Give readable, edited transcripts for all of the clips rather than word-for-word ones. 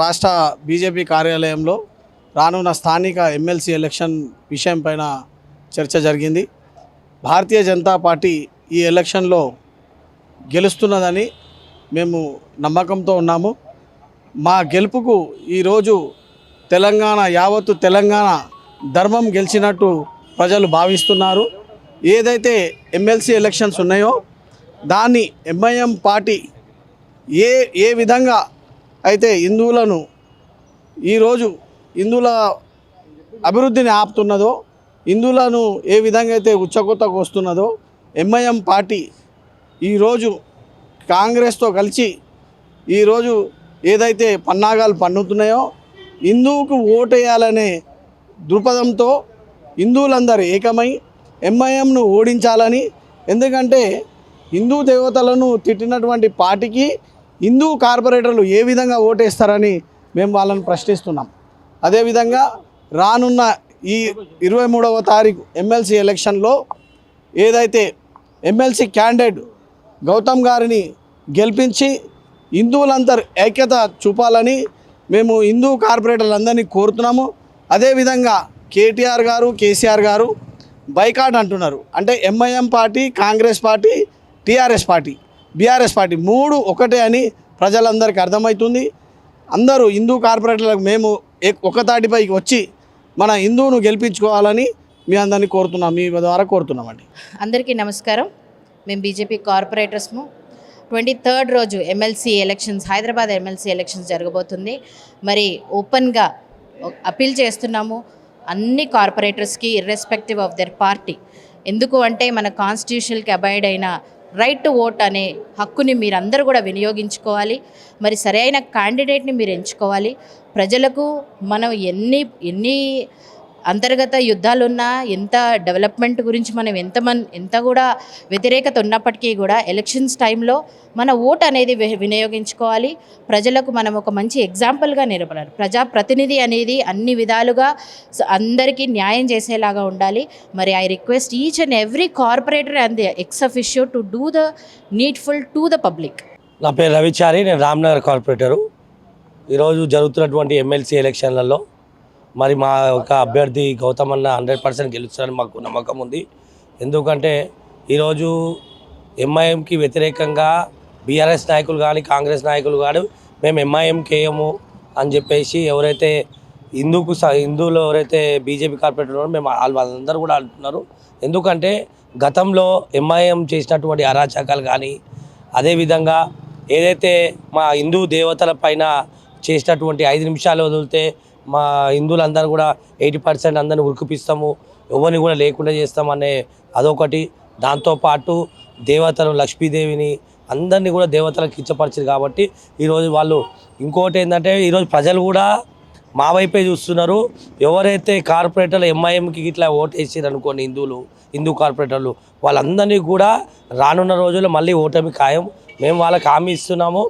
రాష్ట్ర బీజేపీ కార్యాలయంలో రానున్న స్థానిక ఎమ్మెల్సీ ఎలక్షన్ విషయం పైన చర్చ జరిగింది. భారతీయ జనతా పార్టీ ఈ ఎలక్షన్లో గెలుస్తున్నదని మేము నమ్మకంతో ఉన్నాము. మా గెలుపుకు ఈరోజు యావత్తు తెలంగాణ ధర్మం గెలిచినట్టు ప్రజలు భావిస్తున్నారు. ఏదైతే ఎమ్మెల్సీ ఎలక్షన్స్ ఉన్నాయో దాన్ని ఎంఐఎం పార్టీ ఏ విధంగా అయితే హిందువుల అభివృద్ధిని ఆపుతున్నదో, హిందువులను ఏ విధంగా అయితే ఉచ్చకొత్తకు వస్తున్నదో ఎంఐఎం పార్టీ ఈరోజు కాంగ్రెస్తో కలిసి ఈరోజు ఏదైతే పన్నాగాలు పన్నుతున్నాయో హిందువుకు ఓటేయాలనే దృక్పథంతో హిందువులందరూ ఏకమై ఎంఐఎంను ఓడించాలని, ఎందుకంటే హిందూ దేవతలను తిట్టినటువంటి పార్టీకి హిందూ కార్పొరేటర్లు ఏ విధంగా ఓటేస్తారని మేము వాళ్ళని ప్రశ్నిస్తున్నాం. అదేవిధంగా రానున్న ఈ 23వ తారీఖు ఎమ్మెల్సీ ఎలక్షన్లో ఏదైతే ఎమ్మెల్సీ క్యాండిడేట్ గౌతమ్ గారిని గెలిపించి హిందువులందరూ ఐక్యత చూపాలని మేము హిందూ కార్పొరేటర్లందరినీ కోరుతున్నాము. అదేవిధంగా కేటీఆర్ గారు, కేసీఆర్ గారు బైకాట్ అంటున్నారు. అంటే MIM party, Congress party, TRS party, BRS party 3 ఒకటే అని ప్రజలందరికీ అర్థమవుతుంది. అందరూ హిందూ కార్పొరేటర్లకు మేము ఒకతాటిపైకి వచ్చి మన హిందువును గెలిపించుకోవాలని మీ అందరినీ మీ ద్వారా కోరుతున్నామండి. అందరికీ నమస్కారం. మేము బీజేపీ కార్పొరేటర్స్ము. 23rd రోజు MLC elections, Hyderabad MLC elections జరగబోతుంది. మరి ఓపెన్గా అపీల్ చేస్తున్నాము అన్ని కార్పొరేటర్స్కి, ఇర్రెస్పెక్టివ్ ఆఫ్ దర్ పార్టీ. ఎందుకు అంటే మన కాన్స్టిట్యూషన్కి అబైడ్ అయిన రైట్ టు ఓట్ అనే హక్కుని మీరందరూ కూడా వినియోగించుకోవాలి. మరి సరైన క్యాండిడేట్ని మీరు ఎంచుకోవాలి. ప్రజలకు మనం ఎన్ని అంతర్గత యుద్ధాలున్నా, ఎంత డెవలప్మెంట్ గురించి మనం ఎంత కూడా వ్యతిరేకత ఉన్నప్పటికీ కూడా ఎలక్షన్స్ టైంలో మన ఓట్ అనేది వినియోగించుకోవాలి. ప్రజలకు మనం ఒక మంచి ఎగ్జాంపుల్గా నిలబడాలి. ప్రజాప్రతినిధి అనేది అన్ని విధాలుగా అందరికీ న్యాయం చేసేలాగా ఉండాలి. మరి I request each and every corporator and the ex officio to do the needful to the public. నా పేరు రవిచారి, నేను రామ్నగర్ కార్పొరేటరు. ఈరోజు జరుగుతున్నటువంటి ఎమ్మెల్సీ ఎలక్షన్లలో మరి మా యొక్క అభ్యర్థి గౌతమ్ అన్న 100% గెలుస్తారని మాకు నమ్మకం ఉంది. ఎందుకంటే ఈరోజు ఎంఐఎంకి వ్యతిరేకంగా బీఆర్ఎస్ నాయకులు కానీ, కాంగ్రెస్ నాయకులు కానీ మేము ఎంఐఎంకి వేయము అని చెప్పేసి ఎవరైతే హిందువులు ఎవరైతే బీజేపీ కార్పొరేటర్ ఉన్నారో మేము వాళ్ళందరూ కూడా అంటున్నారు. ఎందుకంటే గతంలో ఎంఐఎం చేసినటువంటి అరాచకాలు కానీ, అదేవిధంగా ఏదైతే మా హిందూ దేవతల పైన చేసినటువంటి 5 నిమిషాలు వదిలితే మా హిందువులందరూ కూడా 80% అందరిని ఉరికిపిస్తాము, ఎవరిని కూడా లేకుండా చేస్తామనే అదొకటి. దాంతోపాటు దేవతలు, లక్ష్మీదేవిని అందరినీ కూడా దేవతలకు కించపరిచారు. కాబట్టి ఈరోజు వాళ్ళు ఇంకోటి ఏంటంటే ఈరోజు ప్రజలు కూడా మా వైపే చూస్తున్నారు. ఎవరైతే కార్పొరేటర్లు ఎంఐఎంకి ఇట్లా ఓటేసారు అనుకోండి, హిందూ కార్పొరేటర్లు వాళ్ళందరినీ కూడా రానున్న రోజుల్లో మళ్ళీ ఓటమి ఖాయం. మేము వాళ్ళకి హామీ ఇస్తున్నాము.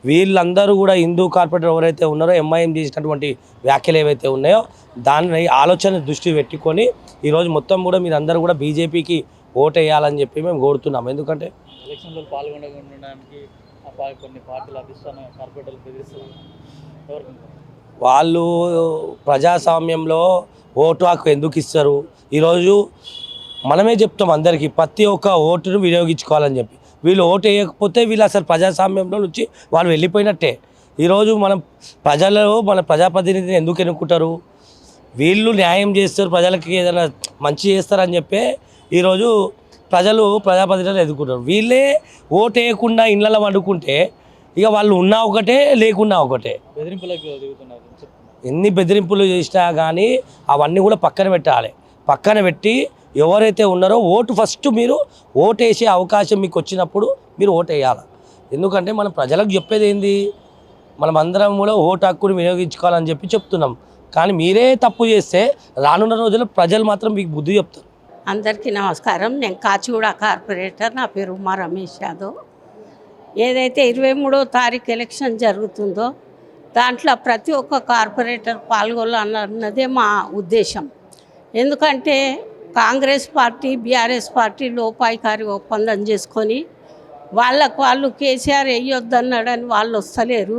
వీళ్ళందరూ కూడా హిందూ కార్పొరేటర్ ఎవరైతే ఉన్నారో ఎంఐఎం చేసినటువంటి వ్యాఖ్యలు ఏవైతే ఉన్నాయో దాన్ని ఆలోచన దృష్టి పెట్టుకొని ఈరోజు మొత్తం కూడా మీరందరూ కూడా బీజేపీకి ఓటు వేయాలని చెప్పి మేము కోరుతున్నాం. ఎందుకంటే ఎలక్షన్లో పాల్గొనడానికి కొన్ని పార్టీలు కార్పొరేటర్లు వాళ్ళు ప్రజాస్వామ్యంలో ఓటు హక్కు ఎందుకు ఇస్తారు? ఈరోజు మనమే చెప్తాం అందరికీ ప్రతి ఒక్క ఓటును వినియోగించుకోవాలని చెప్పి. వీళ్ళు ఓటు వేయకపోతే వీళ్ళు అసలు ప్రజాస్వామ్యంలో నుంచి వాళ్ళు వెళ్ళిపోయినట్టే. ఈరోజు మన ప్రజాప్రతినిధిని ఎందుకు ఎన్నుకుంటారు? వీళ్ళు న్యాయం చేస్తారు, ప్రజలకి ఏదైనా మంచి చేస్తారని చెప్పి ఈరోజు ప్రజాప్రతినిధులు ఎదుర్కొంటారు. వీళ్ళే ఓటు వేయకుండా ఇళ్ళలో వండుకుంటే ఇక వాళ్ళు ఉన్నా ఒకటే, లేకున్నా ఒకటే. ఎన్ని బెదిరింపులు చేసినా కానీ అవన్నీ కూడా పక్కన పెట్టి ఎవరైతే ఉన్నారో ఫస్ట్ మీరు ఓటు వేసే అవకాశం మీకు వచ్చినప్పుడు మీరు ఓటు వేయాలి. ఎందుకంటే మనం ప్రజలకు చెప్పేది ఏంది, మనం అందరం కూడా ఓటు హక్కుని వినియోగించుకోవాలని చెప్పి చెప్తున్నాం. కానీ మీరే తప్పు చేస్తే రానున్న రోజుల్లో ప్రజలు మాత్రం మీకు బుద్ధి చెప్తారు. అందరికీ నమస్కారం. నేను కాచిగూడ కార్పొరేటర్. నా పేరు ఉమా రమేష్ యాదవ్. ఏదైతే 23వ తారీఖు ఎలక్షన్ జరుగుతుందో దాంట్లో ప్రతి ఒక్క కార్పొరేటర్ పాల్గొనాలన్నదే మా ఉద్దేశం. ఎందుకంటే కాంగ్రెస్ పార్టీ, బీఆర్ఎస్ పార్టీ లోపాయికారి ఒప్పందం చేసుకొని వాళ్ళు కేసీఆర్ వేయొద్దన్నాడని వాళ్ళు వస్తలేరు.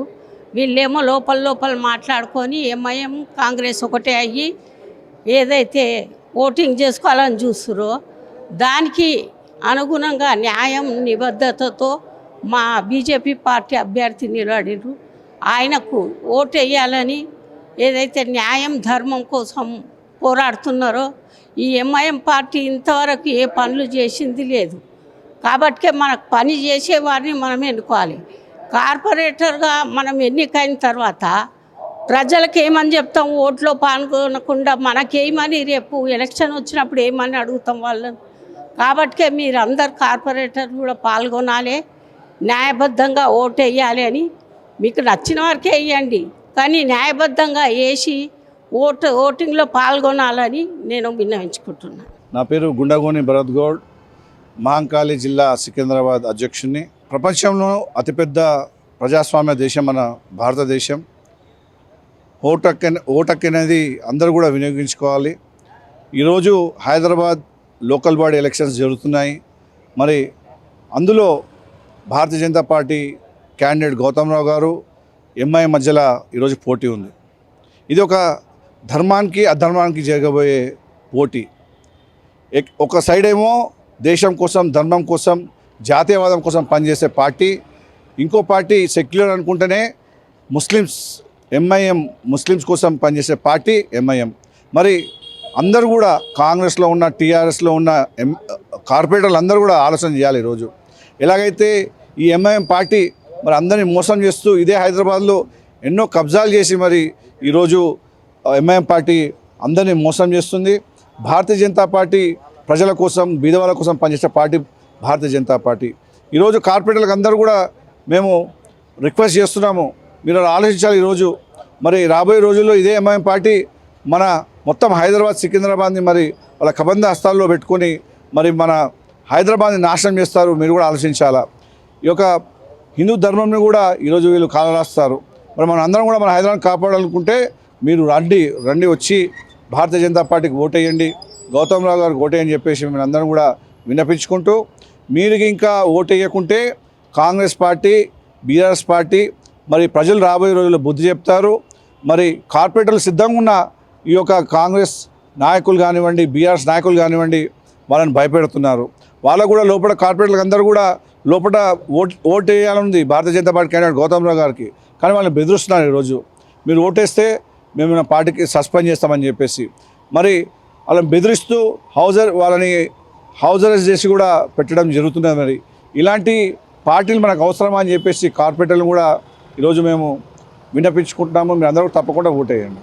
వీళ్ళేమో లోపల లోపల మాట్లాడుకొని ఎంఐఎం కాంగ్రెస్ ఒకటే అయ్యి ఏదైతే ఓటింగ్ చేసుకోవాలని చూస్తురో దానికి అనుగుణంగా న్యాయం నిబద్ధతతో మా బీజేపీ పార్టీ అభ్యర్థి నిలబడిరు. ఆయనకు ఓటు వేయాలని ఏదైతే న్యాయం ధర్మం కోసం పోరాడుతున్నారో ఈ ఎంఐఎం పార్టీ ఇంతవరకు ఏ పనులు చేసింది లేదు. కాబట్టే మనకు పని చేసేవారిని మనం ఎన్నుకోవాలి. కార్పొరేటర్గా మనం ఎన్నికైన తర్వాత ప్రజలకు ఏమని చెప్తాం? ఓట్లో పాల్గొనకుండా మనకేమని రేపు ఎలక్షన్ వచ్చినప్పుడు ఏమని అడుగుతాం వాళ్ళని. కాబట్టే మీరు అందరు కార్పొరేటర్ కూడా పాల్గొనాలి, న్యాయబద్ధంగా ఓటు వేయాలి అని. మీకు నచ్చిన వరకే వేయండి, కానీ న్యాయబద్ధంగా వేసి ఓటింగ్లో పాల్గొనాలని నేను విన్నవించుకుంటున్నాను. నా పేరు గుండగోని భరత్ గౌడ్, మహంకాళి జిల్లా సికింద్రాబాద్ అధ్యక్షుడిని. ప్రపంచంలో అతిపెద్ద ప్రజాస్వామ్య దేశం మన భారతదేశం. ఓటు అనేది అందరూ కూడా వినియోగించుకోవాలి. ఈరోజు హైదరాబాద్ లోకల్ బాడీ ఎలక్షన్స్ జరుగుతున్నాయి. మరి అందులో భారతీయ జనతా పార్టీ క్యాండిడేట్ గౌతమ్ రావు గారు ఎంఐ మధ్యలో ఈరోజు పోటీ ఉంది. ఇది ఒక ధర్మానికి అధర్మానికి జరగబోయే పోటీ. ఒక సైడ్ ఏమో దేశం కోసం, ధర్మం కోసం, జాతీయవాదం కోసం పనిచేసే పార్టీ, ఇంకో పార్టీ సెక్యులర్ అనుకుంటేనే ముస్లిమ్స్ ఎంఐఎం, ముస్లిమ్స్ కోసం పనిచేసే పార్టీ ఎంఐఎం. మరి అందరూ కూడా కాంగ్రెస్లో ఉన్న, టీఆర్ఎస్లో ఉన్న కార్పొరేటర్లు అందరూ కూడా ఆలోచన చేయాలి. ఈరోజు ఎలాగైతే ఈ ఎంఐఎం పార్టీ మరి అందరినీ మోసం చేస్తూ ఇదే హైదరాబాద్లో ఎన్నో కబ్జాలు చేసి మరి ఈరోజు ఎంఐఎం పార్టీ అందరినీ మోసం చేస్తుంది. భారతీయ జనతా పార్టీ ప్రజల కోసం, బీదవాళ్ళ కోసం పనిచేసే పార్టీ భారతీయ జనతా పార్టీ. ఈరోజు కార్పొరేటర్లకు అందరూ కూడా మేము రిక్వెస్ట్ చేస్తున్నాము, మీరు ఆలోచించాలి. ఈరోజు మరి రాబోయే రోజుల్లో ఇదే ఎంఐఎం పార్టీ మన మొత్తం హైదరాబాద్, సికింద్రాబాద్ని మరి వాళ్ళ కబంధ హస్తాల్లో పెట్టుకొని మరి మన హైదరాబాద్ని నాశనం చేస్తారు. మీరు కూడా ఆలోచించాలా. ఈ యొక్క హిందూ ధర్మంని కూడా ఈరోజు వీళ్ళు కాలరాస్తారు. మరి మనం అందరం కూడా మన హైదరాబాద్ కాపాడాలనుకుంటే మీరు రండి వచ్చి భారతీయ జనతా పార్టీకి ఓటేయండి, గౌతమ్ రావు గారికి ఓటేయని చెప్పేసి మేము అందరం కూడా విన్నపించుకుంటూ, మీరు ఇంకా ఓటేయకుంటే కాంగ్రెస్ పార్టీ, బీఆర్ఎస్ పార్టీ మరి ప్రజలు రాబోయే రోజుల్లో బుద్ధి చెప్తారు. మరి కార్పొరేటర్లు సిద్ధంగా ఉన్న ఈ యొక్క కాంగ్రెస్ నాయకులు కానివ్వండి, బీఆర్ఎస్ నాయకులు కానివ్వండి, వాళ్ళని భయపెడుతున్నారు. వాళ్ళకు కూడా లోపల కార్పొరేటర్లకు అందరూ కూడా లోపల vote వేయాలనుంది Bharatiya Janata party candidate Gautam రావు గారికి. కానీ వాళ్ళని బెదిరిస్తున్నారు. ఈరోజు మీరు ఓటేస్తే మేము నా పార్టీకి సస్పెండ్ చేస్తామని చెప్పేసి మరి వాళ్ళని బెదిరిస్తూ వాళ్ళని హౌస్ అరెస్ట్ చేసి కూడా పెట్టడం జరుగుతున్నది. మరి ఇలాంటి పార్టీలు మనకు అవసరమా అని చెప్పేసి కార్పొరేటర్లు కూడా ఈరోజు మేము విన్నపించుకుంటున్నాము. మీరు అందరూ తప్పకుండా ఓటేయండి.